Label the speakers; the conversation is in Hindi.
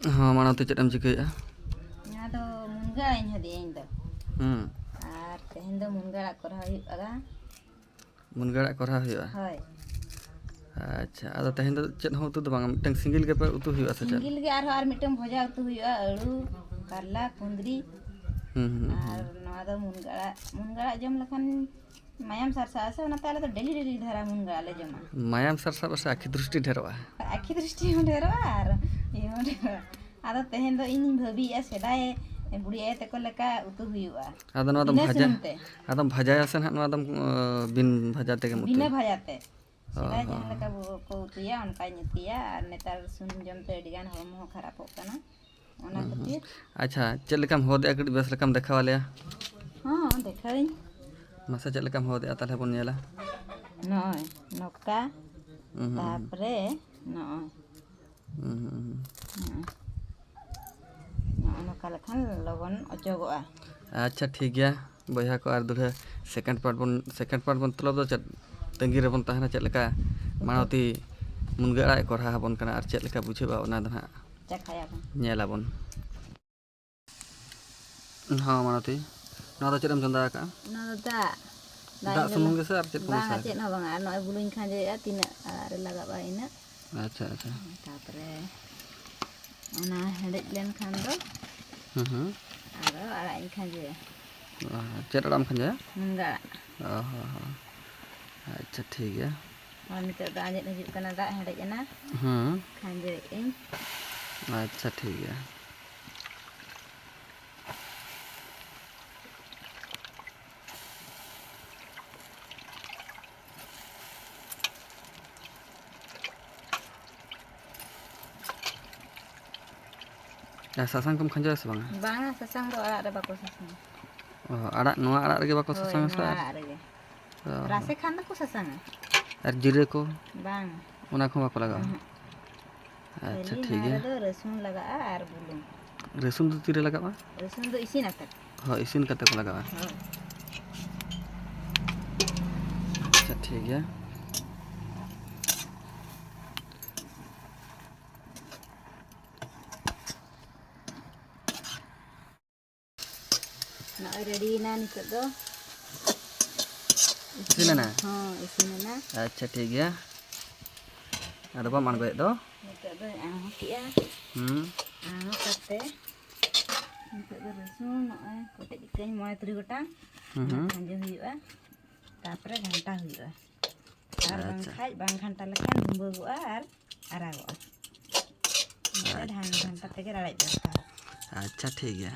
Speaker 1: हाँ मानवती चेक एम चिकाया
Speaker 2: यहाँ तो मुनगा इन हदी इन दो आर तेहन दो मुनगा कोरा हुआ
Speaker 1: मुनगा कोरा हुआ
Speaker 2: होय
Speaker 1: अच्छा आदो तेहन दो चेक हो उतु दो बांग मिटंग सिंगल के पे उतु हुआ से चेक
Speaker 2: सिंगल के आर मिटंग भजा उतु हुआ आलू करला कुंदरी आर नवा दो मुनगा जम लखन मायाम सरसा से ओना ताले तो डेली धारा मुनगा ले जमा
Speaker 1: मायाम सरसा बस आखि दृष्टि ढेरवा
Speaker 2: आखि दृष्टि हो ढेरवा आर यो ढेरवा आदो तेहन दो इन भाभी या सेदाय बुढ़ी आए तक लेका उतु हुआ
Speaker 1: आदो नवा दम भाजा आदम भाजाया से नवा दम बिन भाजाते के मुते
Speaker 2: बिना भाजाते सेदाय जहां लेका को उतुया उनका नितिया आर नेतार सुन जमते अडिगान हरमो खराब होकना ओना खातिर
Speaker 1: अच्छा चेक लेकाम हो दे अकड़ी बस लेकाम देखावा ले
Speaker 2: हां देखाई
Speaker 1: मसा चेक लेकाम हो दे ताले बन नेला
Speaker 2: नय नोका तापरे नय नोका लखन लगन अचगोआ
Speaker 1: अच्छा ठीक गया बया को आर दुरे सेकंड पार्ट बन तलब दो तंगी रे बन तहना चेक लेका मानवती मुनगा कोरा बन कना आर चेक लेका बुझेबा ओना दना
Speaker 2: चखाया बन
Speaker 1: नेला बन हाँ मानवती ना तो चेम चंदा का
Speaker 2: ना
Speaker 1: दा सुमुंग से आर चेक को
Speaker 2: बांगा चेक ना बांगा नय बुलुኝ खाजे तिना आर लगाबा इना
Speaker 1: अच्छा अच्छा
Speaker 2: तापरे ओना हेडेज लेन खान दो आरो आड़ाई खाजे
Speaker 1: चेक आराम खाजे
Speaker 2: मुनगा
Speaker 1: अच्छा ठीक है
Speaker 2: और निते दा आजे हिजुक कना दा हेडेज ना खाजे इन
Speaker 1: अच्छा ठीक है सासांग कम खंजा से
Speaker 2: बांगा ससांग दो आड़ा रे बाको ससांग
Speaker 1: आड़ा नोआ आड़ा रे बाको ससांग से
Speaker 2: रासे खान दो को ससांग
Speaker 1: और जीरे को
Speaker 2: बांग
Speaker 1: ओना को बाको लगा अच्छा ठीक है
Speaker 2: दो रसुन लगा आर बुलुङ
Speaker 1: रसुन तो तीरे लगा
Speaker 2: रसुन दो इसिन आते
Speaker 1: हां इसिन कते को लगा अच्छा ठीक है
Speaker 2: ना रेडी ना निते दो
Speaker 1: इसिन ना
Speaker 2: हां इसिन ना
Speaker 1: अच्छा ठीक है ada apa man dो
Speaker 2: निते दो आहो किया आहो करते निते दो रसुन नय कोटे दिकኝ मोय तुरी गोटा खंजे हुआ तापरे घंटा हुआ आर बांग घंटा लखन हुंबगुआ आर आरागुआ धान घंटा तेगे राड़ाई दो
Speaker 1: अच्छा ठीक है